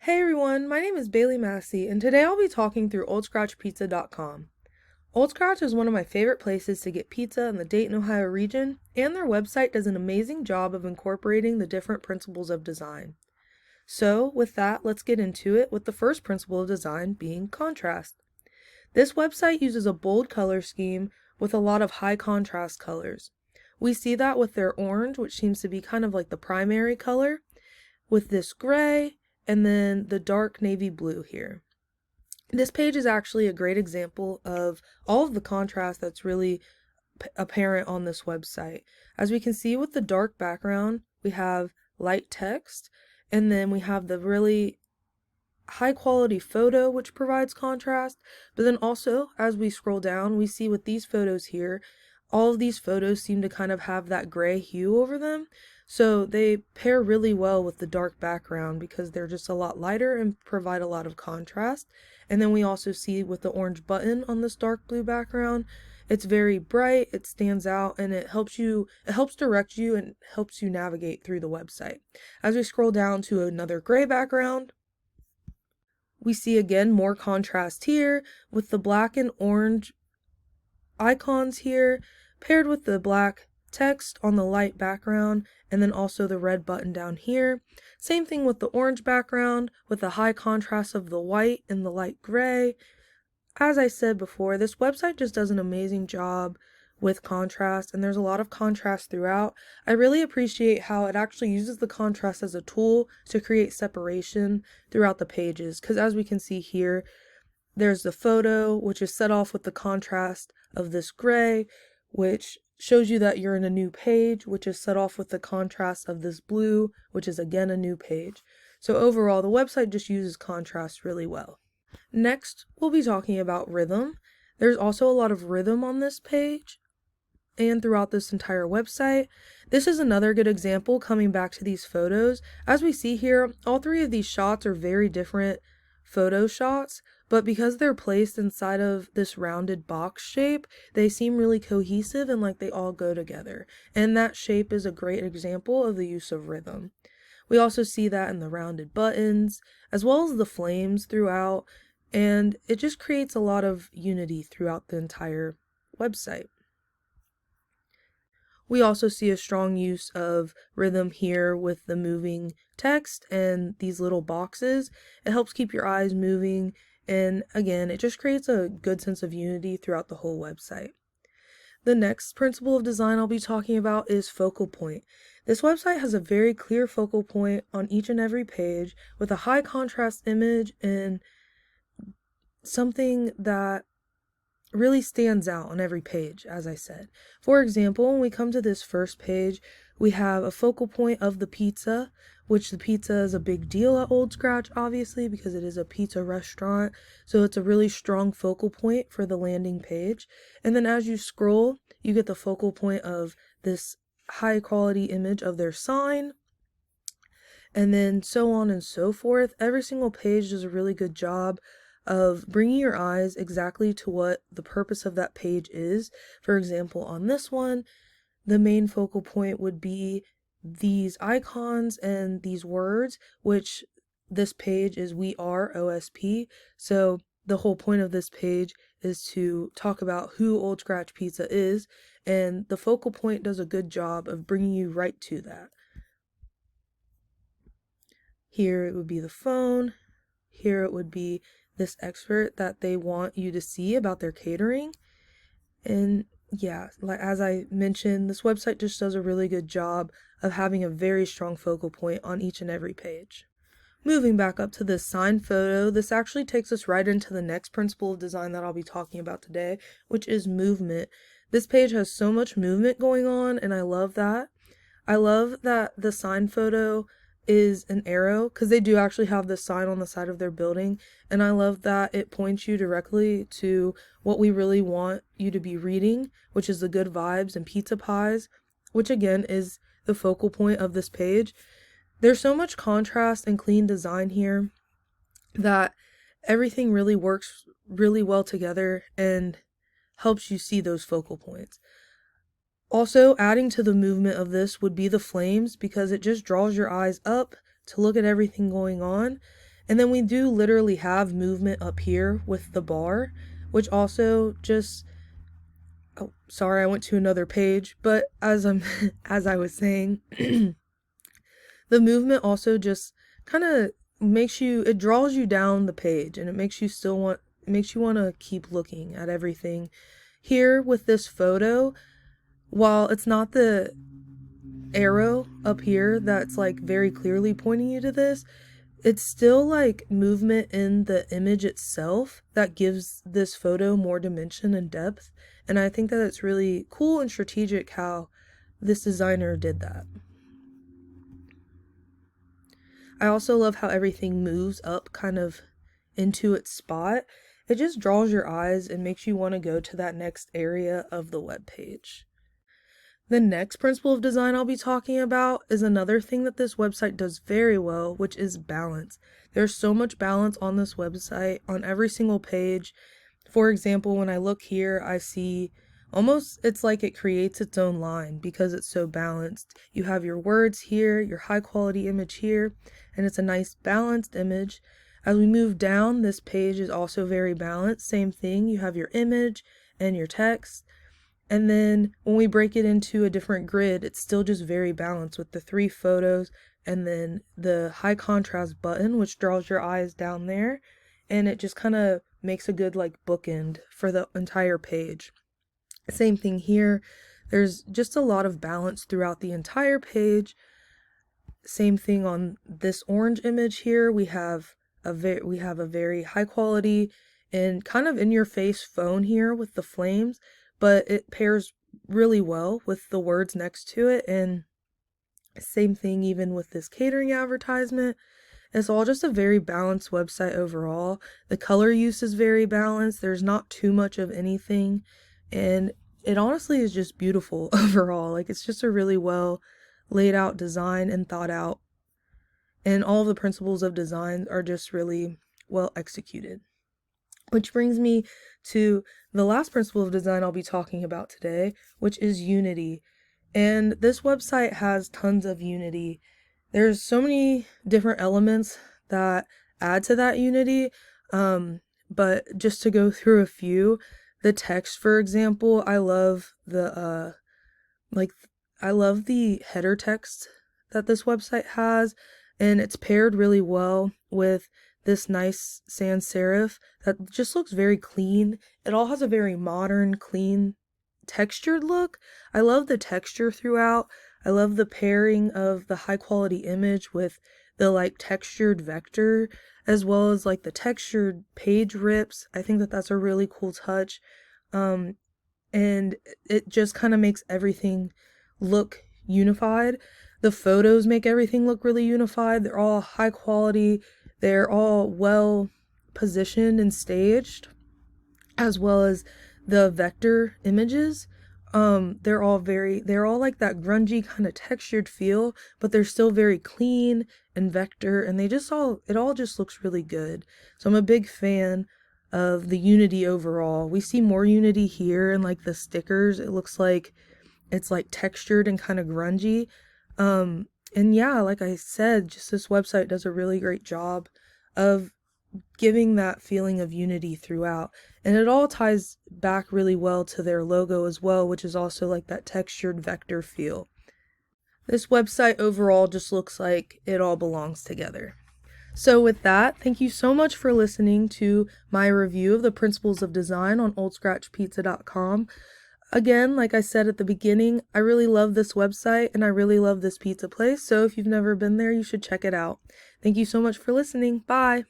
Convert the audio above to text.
Hey everyone, my name is Bailey Massey, and today I'll be talking through OldScratchPizza.com. Old Scratch is one of my favorite places to get pizza in the Dayton, Ohio region, and their website does an amazing job of incorporating the different principles of design. So, with that, let's get into it with the first principle of design being contrast. This website uses a bold color scheme with a lot of high contrast colors. We see that with their orange, which seems to be kind of like the primary color, with this gray, and then the dark navy blue here. This page is actually a great example of all of the contrast that's really apparent on this website. As we can see with the dark background, we have light text, and then we have the really high quality photo which provides contrast, but then also as we scroll down, we see with these photos here, all of these photos seem to kind of have that gray hue over them. So they pair really well with the dark background because they're just a lot lighter and provide a lot of contrast. And then we also see with the orange button on this dark blue background, it's very bright, it stands out, and it helps direct you and helps you navigate through the website. As we scroll down to another gray background, we see again more contrast here with the black and orange icons here paired with the black text on the light background, and then also the red button down here. Same thing with the orange background with the high contrast of the white and the light gray. As I said before, this website just does an amazing job with contrast, and there's a lot of contrast throughout. I really appreciate how it actually uses the contrast as a tool to create separation throughout the pages, because as we can see here, there's the photo, which is set off with the contrast of this gray, which shows you that you're in a new page, which is set off with the contrast of this blue, which is again a new page. So overall, the website just uses contrast really well. Next, we'll be talking about rhythm. There's also a lot of rhythm on this page and throughout this entire website. This is another good example coming back to these photos. As we see here, all three of these shots are very different photo shots, but because they're placed inside of this rounded box shape, they seem really cohesive and like they all go together. And that shape is a great example of the use of rhythm. We also see that in the rounded buttons, as well as the flames throughout, and it just creates a lot of unity throughout the entire website. We also see a strong use of rhythm here with the moving text and these little boxes. It helps keep your eyes moving, and again, it just creates a good sense of unity throughout the whole website. The next principle of design I'll be talking about is focal point. This website has a very clear focal point on each and every page with a high contrast image and something that really stands out on every page, as I said. For example, when we come to this first page, we have a focal point of the pizza, which the pizza is a big deal at Old Scratch, obviously, because it is a pizza restaurant. So it's a really strong focal point for the landing page. And then as you scroll, you get the focal point of this high quality image of their sign, and then so on and so forth. Every single page does a really good job of bringing your eyes exactly to what the purpose of that page is. For example, on this one, the main focal point would be these icons and these words, which this page is We Are OSP. So the whole point of this page is to talk about who Old Scratch Pizza is, and the focal point does a good job of bringing you right to that. Here it would be the phone. Here it would be this expert that they want you to see about their catering. And yeah, like as I mentioned, this website just does a really good job of having a very strong focal point on each and every page. Moving back up to this sign photo, this actually takes us right into the next principle of design that I'll be talking about today, which is movement. This page has so much movement going on, and I love that. I love that the sign photo is an arrow, because they do actually have this sign on the side of their building, and I love that it points you directly to what we really want you to be reading, which is the good vibes and pizza pies, which again is the focal point of this page. There's so much contrast and clean design here that everything really works really well together and helps you see those focal points. Also, adding to the movement of this would be the flames, because it just draws your eyes up to look at everything going on. And then we do literally have movement up here with the bar, which also just, oh, sorry, I went to another page, but as as I was saying, the movement also just kind of it draws you down the page, and it makes you want to keep looking at everything. Here with this photo, while it's not the arrow up here that's like very clearly pointing you to this, it's still like movement in the image itself that gives this photo more dimension and depth. And I think that it's really cool and strategic how this designer did that. I also love how everything moves up kind of into its spot. It just draws your eyes and makes you want to go to that next area of the web page. The next principle of design I'll be talking about is another thing that this website does very well, which is balance. There's so much balance on this website on every single page. For example, when I look here, I see it's like it creates its own line because it's so balanced. You have your words here, your high quality image here, and it's a nice balanced image. As we move down, this page is also very balanced. Same thing, you have your image and your text. And then when we break it into a different grid, it's still just very balanced with the 3 photos and then the high contrast button, which draws your eyes down there. And it just kind of makes a good like bookend for the entire page. Same thing here. There's just a lot of balance throughout the entire page. Same thing on this orange image here. We have a very high quality and kind of in your face phone here with the flames, but it pairs really well with the words next to it. And same thing even with this catering advertisement. It's all just a very balanced website overall. The color use is very balanced. There's not too much of anything, and it honestly is just beautiful overall. Like, it's just a really well laid out design and thought out, and all the principles of design are just really well executed. Which brings me to the last principle of design I'll be talking about today, which is unity. And this website has tons of unity. There's so many different elements that add to that unity, but just to go through a few, the text, for example, I love the header text that this website has, and it's paired really well with this nice sans serif that just looks very clean. It all has a very modern, clean, textured look. I love the texture throughout. I love the pairing of the high quality image with the like textured vector, as well as like the textured page rips. I think that that's a really cool touch. And it just kind of makes everything look unified. The photos make everything look really unified. They're all high quality. They're all well positioned and staged, as well as the vector images. They're all like that grungy kind of textured feel, but they're still very clean and vector, and it all just looks really good. So I'm a big fan of the unity overall. We see more unity here in like the stickers. It looks like it's like textured and kind of grungy. And yeah, like I said, just this website does a really great job of giving that feeling of unity throughout. And it all ties back really well to their logo as well, which is also like that textured vector feel. This website overall just looks like it all belongs together. So with that, thank you so much for listening to my review of the principles of design on oldscratchpizza.com. Again, like I said at the beginning, I really love this website and I really love this pizza place. So if you've never been there, you should check it out. Thank you so much for listening. Bye.